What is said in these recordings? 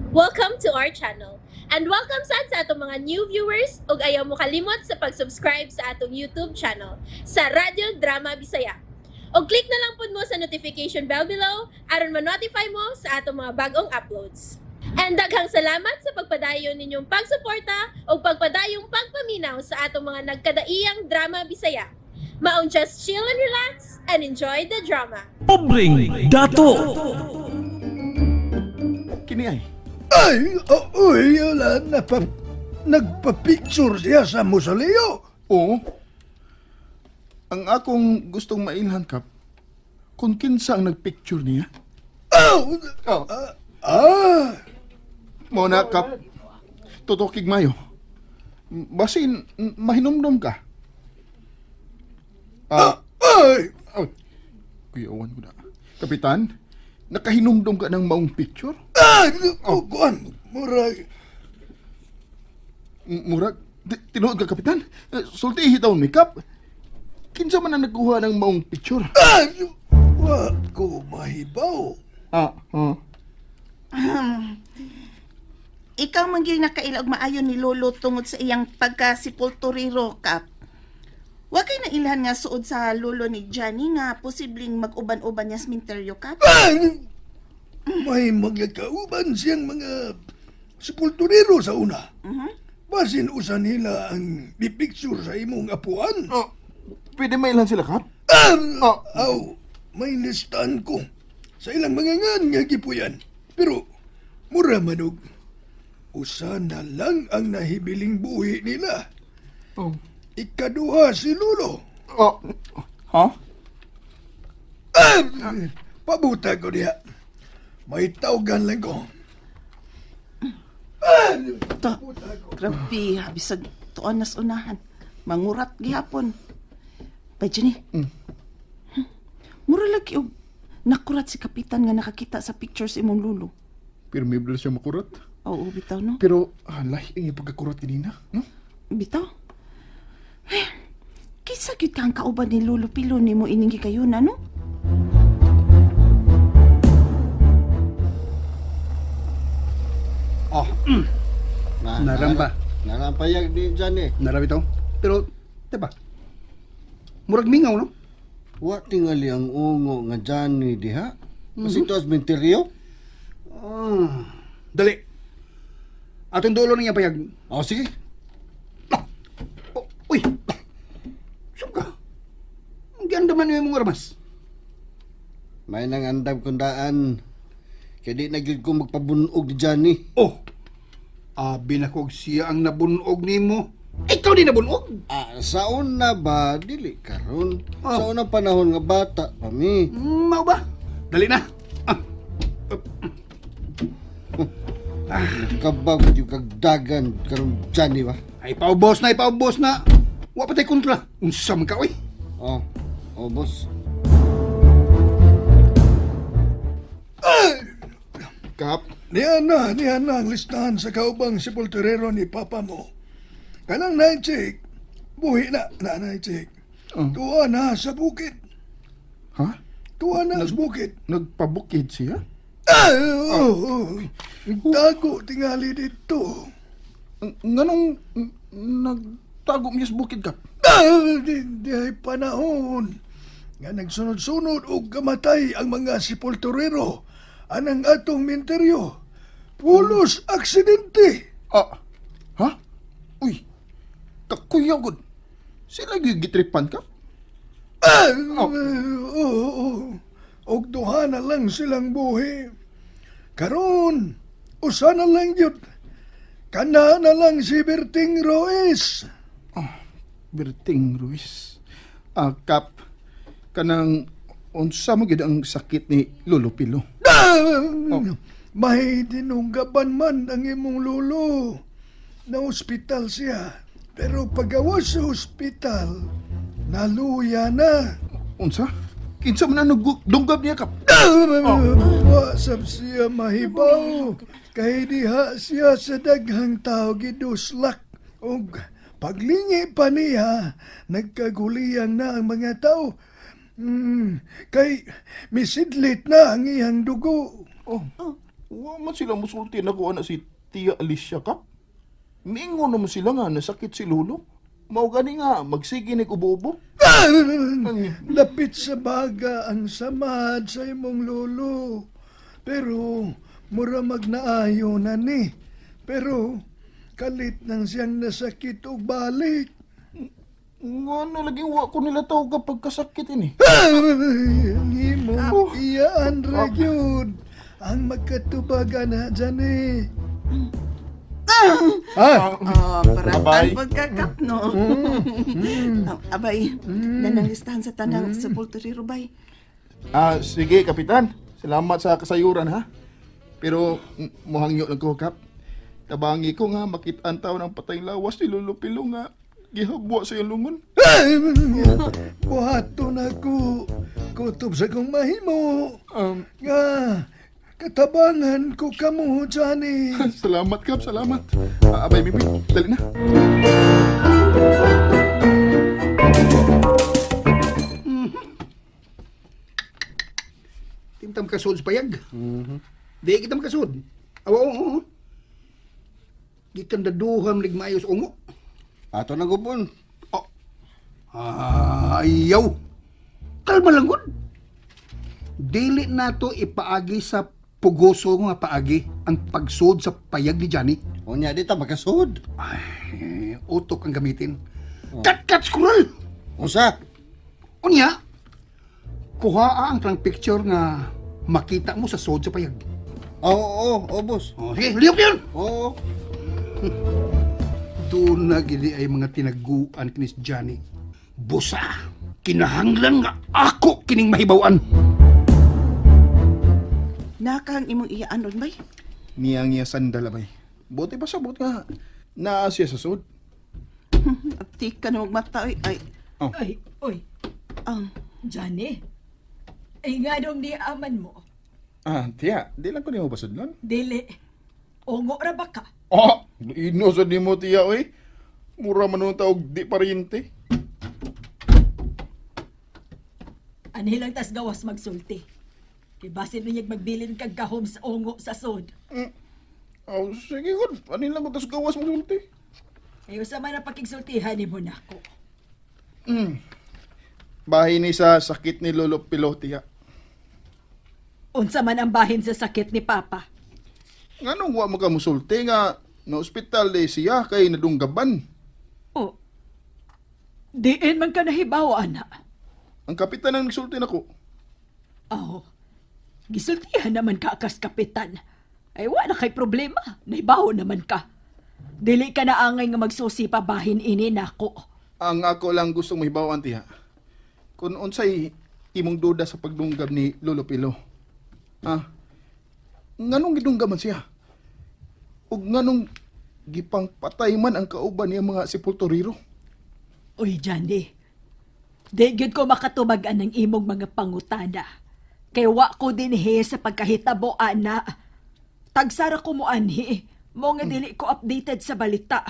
Welcome to our channel. And welcome sa atong mga new viewers ug ayaw mo kalimot sa pag-subscribe sa atong YouTube channel sa Radio Drama Bisaya. O click na lang pud mo sa notification bell below aron ma-notify mo sa atong mga bagong uploads. And daghang salamat sa pagpadayon ninyong pagsuporta o pagpadayong pagpaminaw sa atong mga nagkadaiyang Drama Bisaya. Maong just chill and relax and enjoy the drama. Pobreng dato. Kini ay. Ay, wala na pa. Nagpa-picture siya sa musoleo. Oo. Ang akong gustong mailhan kap, kung kinsa ang nagpicture niya. Oh, Oh. Mo na kap, tutokig mayo. Basin, mahinumdum ka. ay, Oh, kuyawan ko na. Kapitan, nakahinumdum ka ng maong picture? kuan, murag. Murag, tinuod ka, Kapitan? Sultihi taon ni Kap. Kinsa man ang nagkuha ng maong picture? Wa ko mahibaw. Ikaw man gyud nakailag maayon ni Lolo tungod sa iyang pagkasipulturero kap. Wa kay nailhan nga suod sa lolo ni Johnny nga posibleng mag-uban-uban niya sementeryo kap. May mga kauban siyang mga sepulturero sa una. Basin usan nila ang bipicture sa imong apuan. Oh, pwede mailan sila, Kap? Aw, may listahan ko sa ilang mga ngan nga gipuyan. Pero, mura manog. Usa na lang ang nahibiling buhi nila. Oh. Ikaduha si Lolo. Oh. Ha? Pabuta ko diha. May tawgan lang ko. Grabe, bisag tuon nas unahan. Mangurat gihapon. Bay Johnny. Mura lagi og nakurat si kapitan nga nakakita sa pictures imong lolo. Pero may blur siya makurat. Oo, bitaw no. Pero, lahi ang iyong pagkakurat kanina. No? Bitaw. Eh, kisa gyud kang kauban ni Lolo Pilo nimo ining gikayuna no? Oh. Naramba. Narampayag din dyan eh. Narami ito. Pero, diba? Murag mingaw, no? Wa tingali ang ungo nga dyan ni diha. Kasi ito as menteryo. Dali. Atong dulo niya payag. Oh, sige. Oh, uy! Suka. Ang ganda man yung mga ramas. May nang andam kundaan. Kaya di na gyud ko magpabunog ni Johnny. Oh! Abi na kog siya ang nabunog ni mo. Ikaw di nabunog? Sa una ba, dili karon. Oh. Sa unang panahon nga bata pa mi. Mau ba? Dali na. Kabag yung kagdagan karon Johnny ba? Ay, paubos na. Wa patay kontra. Unsam ka, uy. Oh, boss. Kap, Niyan na ang listahan sa kaubang sepulturero ni Papa mo. Kanang naitsik, buhi na naitsik. Tuwa na sa bukid. ha? Tuwa na sa bukid. Nagpabukid siya? Oo. Tago tingali dito. Nganong nagtago niya sa bukid, Kap? Di ay panahon. Nga nagsunod-sunod o gamatay ang mga sepulturero. Anang atong menteryo. Pulos aksidente. Ha? Uy, kakuya gud. Sila gitripan, Kap? Oo. Og duha na lang silang buhi. Karon, usa na lang yun. Kana na lang si Berting Roes. Berting Ruiz. Kap, kanang unsa mo gid ang sakit ni Lolo Pilo? May dinunggaban man ang imong lolo. Na ospital siya. Pero pagawas sa ospital, naluya na. Unsa? Kinsa man ang nagdunggab niya, Kap? Wasap siya mahibaw. Kay diha siya sa daghang tao giduslak. Og paglingi pa niya, nagkaguliyang na ang mga tao. Kay misidlit na ang iyang dugo. Oh, Wa man sila musulti na ko ana si Tia Alicia Kap. Mingon naman sila nga nasakit si Lolo. Mao gani nga magsige ni ubo-ubo. Lapit sa baga ang samad sa imong lolo. Pero mura magnaayo na ni. Pero kalit nang siyang nasakit og balik. Nga na lagi wa ko nila tawag kapag kasakit ini. Ang imong iyaan ra gyud ang magkatubagan na dyan eh. Paratan Abay. pagkakap, no? Abay, nanangistahan sa tanang sepulturero, bay. Sige, Kapitan. Salamat sa kasayuran, ha? Pero, muhangyo lang ko, Kap. Tabangi ko nga, makitaan tao ng patay lawas ni Lolo Pilo nga. Gihabwa sa iyong lungon. Buhato na ko. Kutob sa kong mahimo. Nga, katabangan ko kamo dyan eh. Salamat, Kap. Salamat. Abay, Bibi. Dali na. Timtam kasod sa payag. Di kita makasod. Awa, oo. Di ka daduham ligmayos ungo. Ato na gupon. Oh. Ayaw. Kalma lang gud. Dili nato ipaagi sa pugoso nga paagi ang pagsud sa payag ni Johnny. Unya di ta makasud. Ay, utok ang gamitin. Kat squirrel. Usa. Unya, kuhaa ang klang picture nga makita mo sa sod sa payag. Oo, boss. Oh, sige, liyok yun! Oo. Doon na gili ay mga tinaguan kinis Johnny. Busa, kinahanglan nga ako kining mahibawan. Nakang imong iyaan ron, bay? Niyang iya sandal, abay. Buti pa sabot nga. Naa siya sa sud. Abti ka na magmata, oy. Ay, Ay, oy, Johnny. Ay nga dong di aman mo. Tiya. Di lang ko niyo basod nun. Dili. Ongo ra ba ka? Inosod ni mo, Tiya, oy. Mura man nung tawag di pariente. Anilang tas gawas magsulti. Kay basin niya magbilin kag kahom sa ongo sa sod. Sige, good. Ano lang ko tas gawas mo sulti? Ayaw sa man ang pakigsultihan ni mo nako. Bahay ni sa sakit ni Lolo Pilo, Tiya. Unsa man ang bahin sa sakit ni Papa. Nga nung wa mo ka musulti nga na ospital de siya kay nadunggaban. Oh, diin man ka nahibaw, ana. Ang kapitan ang nagsulti nako. Oh, gisultihan naman ka akas kapitan. Ay wala kay problema, nahibaw naman ka. Dili ka na angay nga magsusi pa bahin ini nako. Ang ako lang gusto mahibawan, Tiya. Kung unsay imong duda sa pagdunggab ni Lolo Pilo. Nganong gidunggaban siya? Ug nganong gipang patay man ang kauban niya mga sepulturero? Uy, Johnny. Di gyud ko makatubagan ng imong mga pangutana. Kay wa ko dinhi sa pagkahitabo, ana. Tagsara ko mo anhi. Mo nga dili ko updated sa balita.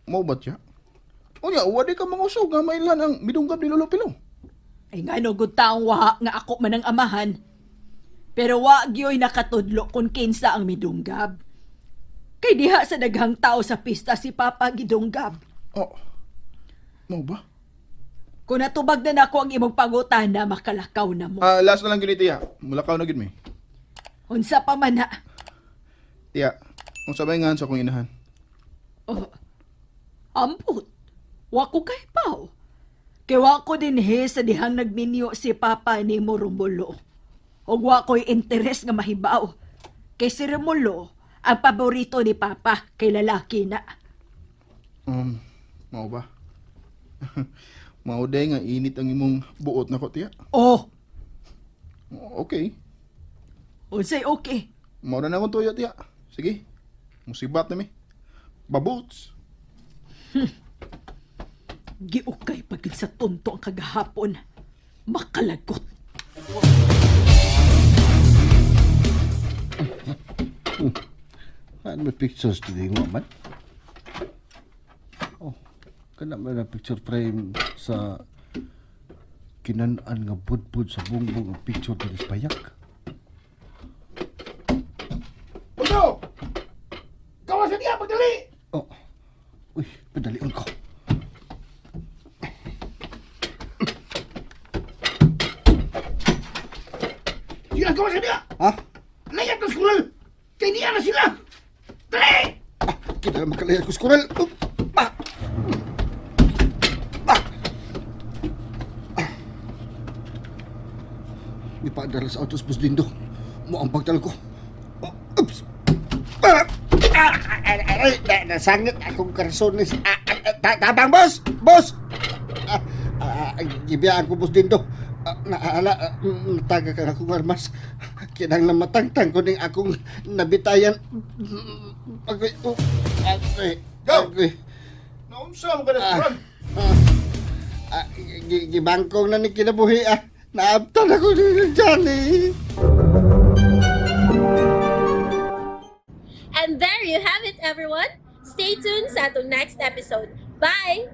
Mau ba siya? Unya, wadi ka mangusog nga mailan ang midunggab ni Lolo Pilo. Ay nga no, good taong waha nga ako man ang amahan. Pero wa gyoy nakatudlo kung kinsa ang midunggab. Kay diha sa daghang tao sa pista si Papa gidunggab. Mau ba? Kung natubag na nako ang imong pangutana, makalakaw na mo. Last na lang gini, Tiya. Mulakaw na gid mi. Unsa pa man na. Tiya, kung sabay nga sa kong inahan. Ambot. Wa ko kay pao. Kay wa ko din sa dihang nagminyo si Papa ni mo Romulo. Og wa ko'y interes nga mahibaw. Kay si Romulo, ang paborito ni Papa kay lalaki na. Mau ba? Mau day nga init ang imong buot na ko, Tiya. Oh, Okay. unsay okay. Mau na akong tuyo, Tiya. Sige. Musibat na mi. Baboots. Giukay pagid sa tunto ang kagahapon. Makalagot. Ano may pictures today mo man? Kana man na picture frame sa kinan-an nga budbud sa bungbong ang picture dili sa payak. dali! Oh. Uy, padalion ko. Sila gawa sa niya! Ha? Layat ng squirrel! Kaya niya na sila! Dali! Kita na makalaya ko, squirrel. Oh. Ah. Ah. Ah. Ipaadala sa autos, Boss Dindo. Mo ang pagtal ko. Oh. Oops. Ah. Nasangit akong karsones. Tabang, boss! Boss! Gibiyaan ko, Boss Dindo. Naala, nataga ka akong armas. Kinang namatangtang ko ning akong nabitayan. Go! Naunsa mo ka na squirrel? Gibangkong na ni kinabuhi. Naabtan ako ni Johnny. And there you have it, everyone. Stay tuned sa atong next episode. Bye!